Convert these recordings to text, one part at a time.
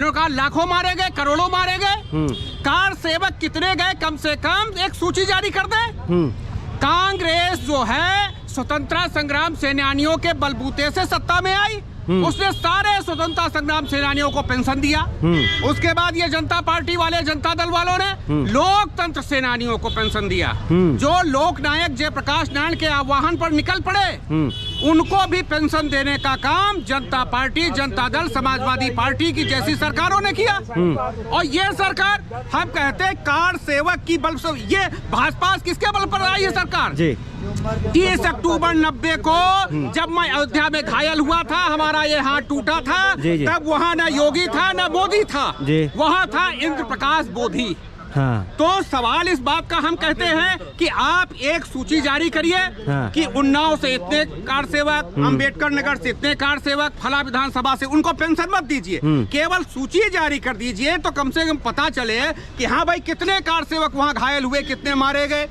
कहा लाखों मारे गए, करोड़ों मारे गए। कार सेवक कितने गए, कम से कम एक सूची जारी कर दे। कांग्रेस जो है स्वतंत्रता संग्राम सेनानियों के बलबूते से सत्ता में आई, उसने सारे स्वतंत्रता संग्राम सेनानियों को पेंशन दिया। उसके बाद ये जनता पार्टी वाले, जनता दल वालों ने लोकतंत्र सेनानियों को पेंशन दिया। जो लोकनायक जयप्रकाश नारायण के आह्वान पर निकल पड़े, उनको भी पेंशन देने का काम जनता पार्टी, जनता दल, समाजवादी पार्टी की जैसी सरकारों ने किया। और ये सरकार, हम कहते हैं कार सेवक की बल से, ये भाजपा किसके बल पर आई है सरकार? 30 अक्टूबर 90 को जब मैं अयोध्या में घायल हुआ था, हमारा ये हाथ टूटा था, तब वहाँ न योगी था न मोदी था, वहाँ था इंद्र प्रकाश बोधी। तो सवाल इस बात का हम कहते हैं कि आप एक सूची जारी करिए कि उन्नाव से इतने कार सेवक, अंबेडकर नगर से इतने कार सेवक, फला विधानसभा से, उनको पेंशन मत दीजिए, केवल सूची जारी कर दीजिए, तो कम से कम पता चले कि हाँ भाई कितने कार सेवक वहाँ घायल हुए, कितने मारे गए।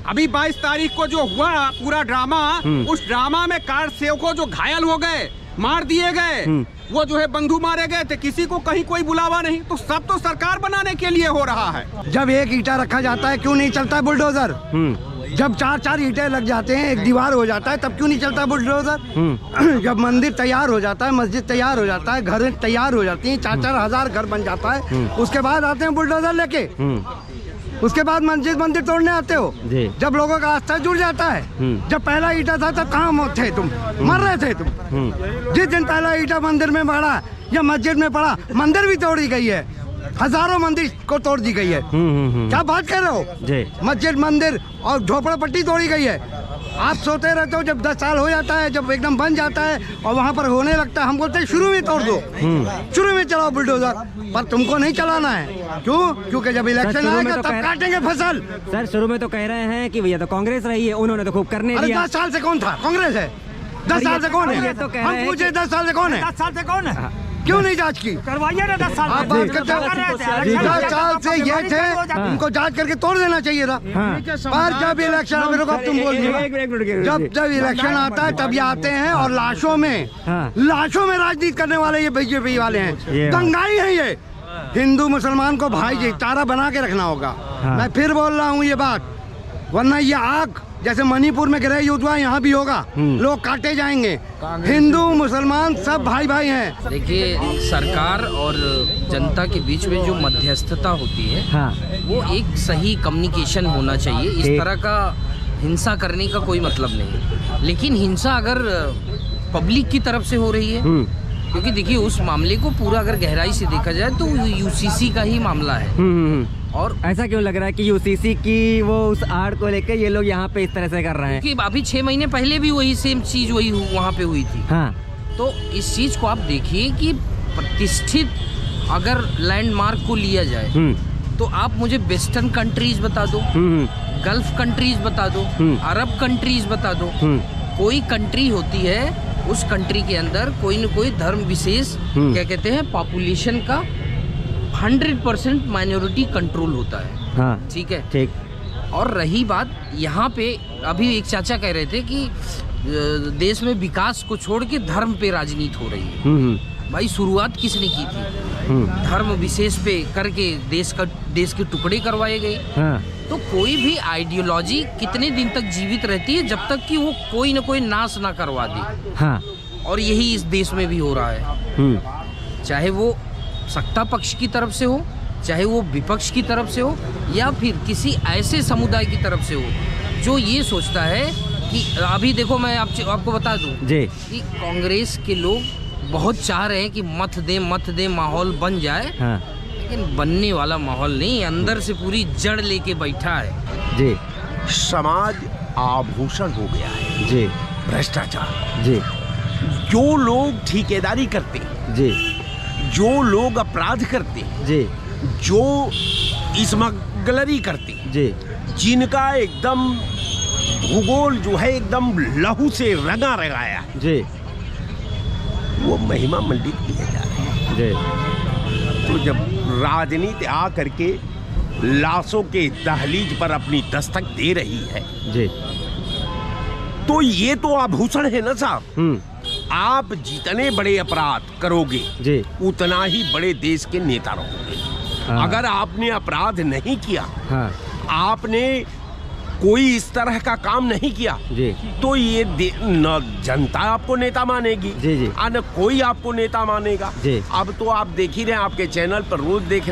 अभी 22 तारीख को जो हुआ पूरा ड्रामा, उस ड्रामा में कार सेवकों जो घायल हो गए, मार दिए गए, वो जो है बंधु मारे गए थे, किसी को कहीं कोई बुलावा नहीं। तो सब तो सरकार बनाने के लिए हो रहा है। जब एक ईंटा रखा जाता है, क्यों नहीं चलता है बुलडोजर? जब 4-4 ईंटें लग जाते हैं, एक दीवार हो जाता है, तब क्यों नहीं चलता बुलडोजर? जब मंदिर तैयार हो जाता है, मस्जिद तैयार हो जाता है, घर तैयार हो जाती हैं, 4-4 हजार घर बन जाता है, उसके बाद आते हैं बुलडोजर लेके, उसके बाद मस्जिद मंदिर तोड़ने आते हो। जब लोगों का आस्था जुड़ जाता है, जब पहला ईंटा था तब कहाँ थे तुम? मर रहे थे तुम। जिस दिन पहला ईंटा मंदिर में पड़ा या मस्जिद में पड़ा, मंदिर भी तोड़ी गई है, हजारों मंदिर को तोड़ दी गई है। क्या बात कर रहे हो? मस्जिद, मंदिर और झोपड़पट्टी तोड़ी गई है। आप सोते रहते हो, जब 10 साल हो जाता है, जब एकदम बन जाता है और वहाँ पर होने लगता है, हम बोलते हैं शुरू में तोड़ दो, शुरू में चलाओ बुलडोजर, पर तुमको नहीं चलाना है। क्यों? क्योंकि जब इलेक्शन आएगा तब काटेंगे फसल। सर शुरू में तो कह रहे हैं कि भैया तो कांग्रेस रही है, उन्होंने तो खूब करने दिया। 10 साल से कौन था? कांग्रेस है। 10 साल से कौन है? हम पूछे 10 साल से कौन है? 10 साल से कौन है? क्यों नहीं जांच की? करवाइए ना 10 साल। आप बात करते हो 10 साल से ये थे, उनको जांच करके तोड़ देना चाहिए था। पर जब इलेक्शन, तुम बोल जब इलेक्शन आता है तब ये आते हैं और लाशों में राजनीति करने वाले ये बीजेपी वाले हैं, दंगाई हैं ये। हिंदू मुसलमान को भाईचारा बना के रखना होगा। मैं फिर बोल रहा हूँ ये बात, वरना ये आग जैसे मणिपुर में गृह युद्ध हुआ, यहाँ भी होगा, लोग काटे जाएंगे। हिंदू मुसलमान सब भाई भाई हैं। देखिए, सरकार और जनता के बीच में जो मध्यस्थता होती है, वो एक सही कम्युनिकेशन होना चाहिए। इस तरह का हिंसा करने का कोई मतलब नहीं। लेकिन हिंसा अगर पब्लिक की तरफ से हो रही है, क्योंकि देखिए उस मामले को पूरा अगर गहराई से देखा जाए तो यूसीसी का ही मामला है। और ऐसा क्यों लग रहा है कि यूसीसी की वो उस आड़ को लेकर ये लोग यहाँ पे इस तरह से कर रहे हैं? कि अभी 6 महीने पहले भी वही सेम चीज वही वहाँ पे हुई थी। तो इस चीज को आप देखिए कि प्रतिष्ठित अगर लैंडमार्क को लिया जाए, तो आप मुझे वेस्टर्न कंट्रीज बता दो, गल्फ कंट्रीज बता दो, अरब कंट्रीज बता दो। कोई कंट्री होती है, उस कंट्री के अंदर कोई न कोई धर्म विशेष, क्या कहते हैं, पॉपुलेशन का 100% माइनॉरिटी कंट्रोल होता है। ठीक है, ठीक। और रही बात यहाँ पे, अभी एक चाचा कह रहे थे कि देश में विकास को छोड़ के धर्म पे राजनीति हो रही है। भाई शुरुआत किसने की थी? धर्म विशेष पे करके देश के टुकड़े करवाए गए। तो कोई भी आइडियोलॉजी कितने दिन तक जीवित रहती है? जब तक कि वो कोई न कोई नाश ना करवा दे। और यही इस देश में भी हो रहा है। चाहे वो सत्ता पक्ष की तरफ से हो, चाहे वो विपक्ष की तरफ से हो, या फिर किसी ऐसे समुदाय की तरफ से हो जो ये सोचता है कि अभी देखो, मैं आपको बता दूं कि कांग्रेस के लोग बहुत चाह रहे हैं कि मत दे माहौल बन जाए, लेकिन बनने वाला माहौल नहीं, अंदर से पूरी जड़ लेके बैठा है। समाज आभूषण हो गया है। भ्रष्टाचार। जो लोग ठेकेदारी करते, जो लोग अपराध करते, जो स्मगलरी करते, जिनका एकदम भूगोल जो है एकदम लहू से रंगा रंगाया, वो महिमा मंडित किए जा रहे हैं। तो जब राजनीति आ करके लाशों के दहलीज पर अपनी दस्तक दे रही है, तो ये तो आभूषण है ना साहब। आप जितने बड़े अपराध करोगे जी उतना ही बड़े देश के नेता रहोगे। हाँ। अगर आपने अपराध नहीं किया, हाँ आपने कोई इस तरह का काम नहीं किया, जी तो ये न जनता आपको नेता मानेगी, जी जी न कोई आपको नेता मानेगा। जी। अब तो आप देख ही रहे हैं, आपके चैनल पर रोज देख